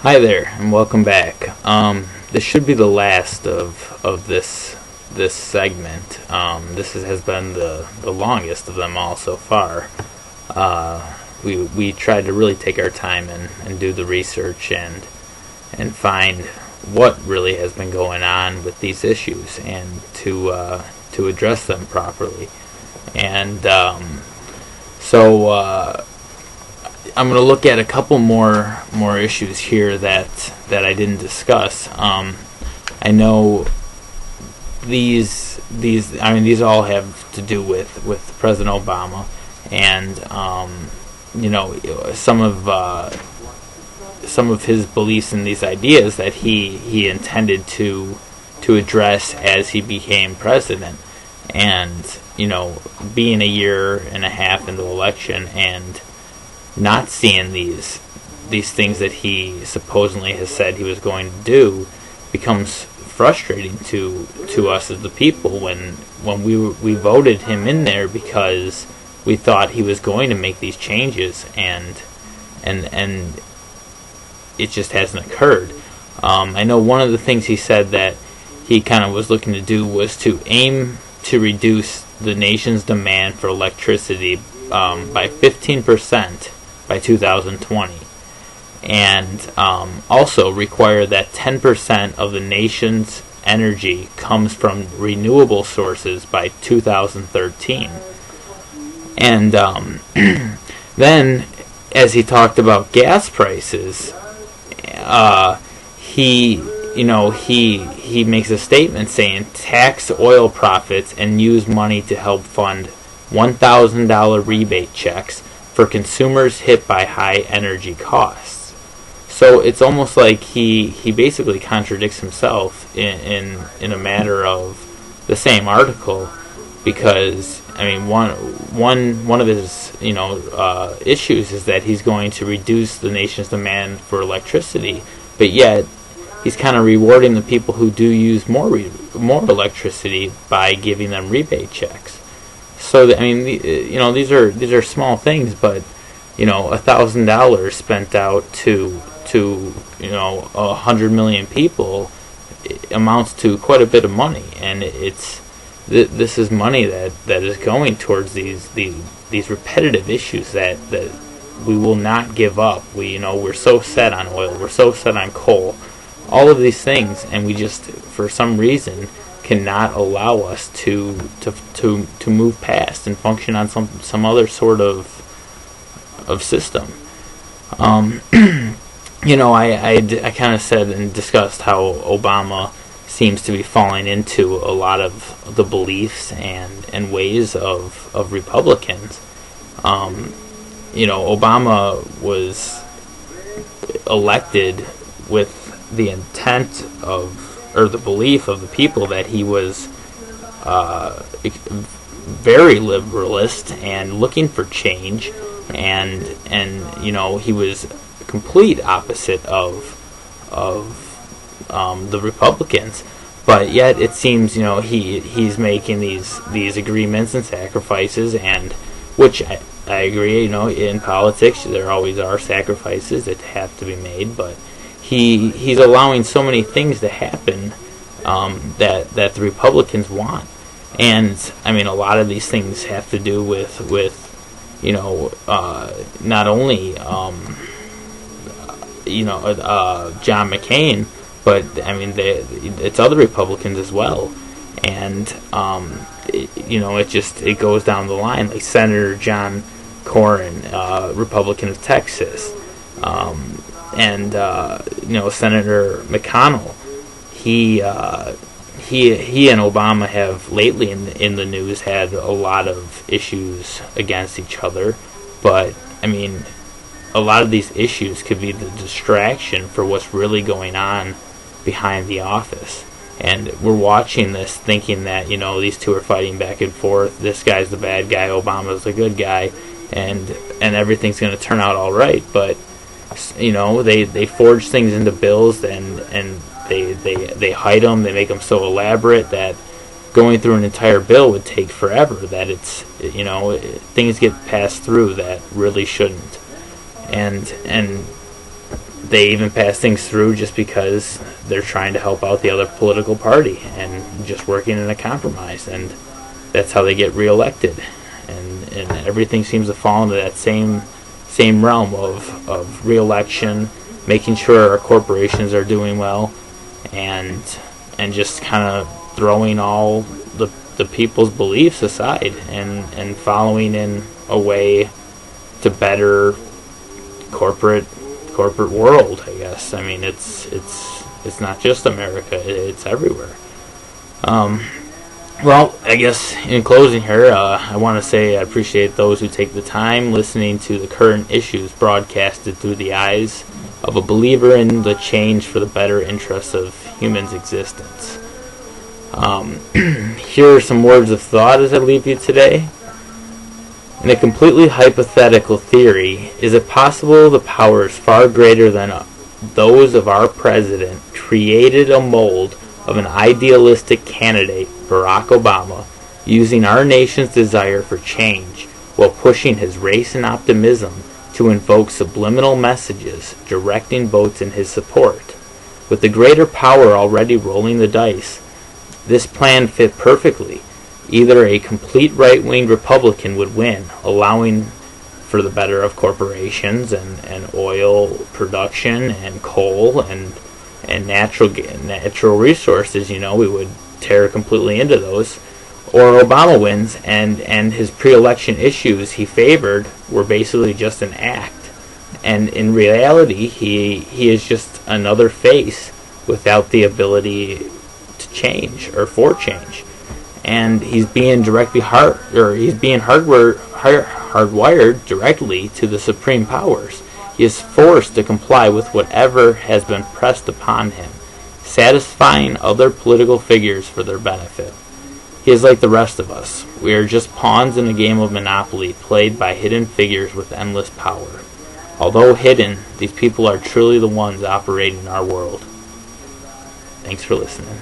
Hi there, and welcome back. This should be the last of this segment. Has been the longest of them all so far. We tried to really take our time and do the research and find what really has been going on with these issues and to address them properly. And I'm going to look at a couple more issues here that I didn't discuss. I know these all have to do with President Obama, and some of his beliefs and these ideas that he intended to address as he became president. And being a year and a half into the election and not seeing these things that he supposedly has said he was going to do becomes frustrating to us as the people when we voted him in there because we thought he was going to make these changes and it just hasn't occurred. I know one of the things he said that he kind of was looking to do was to aim to reduce the nation's demand for electricity by 15% by 2020, and also require that 10% of the nation's energy comes from renewable sources by 2013. And then, as he talked about gas prices, he makes a statement saying tax oil profits and use money to help fund $1,000 rebate checks for consumers hit by high energy costs. So it's almost like he basically contradicts himself in a matter of the same article, because one of his issues is that he's going to reduce the nation's demand for electricity, but yet he's kind of rewarding the people who do use more electricity by giving them rebate checks. So these are small things, but $1,000 spent out to 100 million people amounts to quite a bit of money, and this is money that is going towards these repetitive issues that we will not give up. We're so set on oil, we're so set on coal, all of these things, and we just for some reason cannot allow us to move past and function on some other sort of system. I kind of said and discussed how Obama seems to be falling into a lot of the beliefs and ways of Republicans. Obama was elected with the intent or the belief of the people that he was very liberalist and looking for change, and he was complete opposite of the Republicans. But yet it seems he's making these agreements and sacrifices, and which I agree. In politics there always are sacrifices that have to be made, but he's allowing so many things to happen that the Republicans want. And a lot of these things have to do with not only John McCain, but it's other Republicans as well. And it goes down the line, like Senator John Cornyn, Republican of Texas, and Senator McConnell. He and Obama have lately in the news had a lot of issues against each other, but a lot of these issues could be the distraction for what's really going on behind the office. And we're watching this thinking that these two are fighting back and forth. This guy's the bad guy, Obama's the good guy, and everything's going to turn out all right. But they forge things into bills, and they hide them. They make them so elaborate that going through an entire bill would take forever. That it's things get passed through that really shouldn't. And they even pass things through just because they're trying to help out the other political party and just working in a compromise, and that's how they get reelected. And everything seems to fall into that same realm of reelection, making sure our corporations are doing well, and just kind of throwing all the people's beliefs aside and following in a way to better corporate world, I guess. I mean, it's not just America; it's everywhere. Well, I guess in closing here, I want to say I appreciate those who take the time listening to the current issues broadcasted through the eyes of a believer in the change for the better interests of humans' existence. Here are some words of thought as I leave you today. In a completely hypothetical theory, is it possible the powers far greater than those of our president created a mold of an idealistic candidate, Barack Obama, using our nation's desire for change while pushing his race and optimism to invoke subliminal messages directing votes in his support? With the greater power already rolling the dice, this plan fit perfectly. Either a complete right-wing Republican would win, allowing for the better of corporations and oil production and coal and natural resources. We would tear completely into those. Or Obama wins, and his pre-election issues he favored were basically just an act. And in reality, he is just another face without the ability to change or for change. And he's being hardwired directly to the supreme powers. He is forced to comply with whatever has been pressed upon him, satisfying other political figures for their benefit. He is like the rest of us. We are just pawns in a game of Monopoly played by hidden figures with endless power. Although hidden, these people are truly the ones operating our world. Thanks for listening.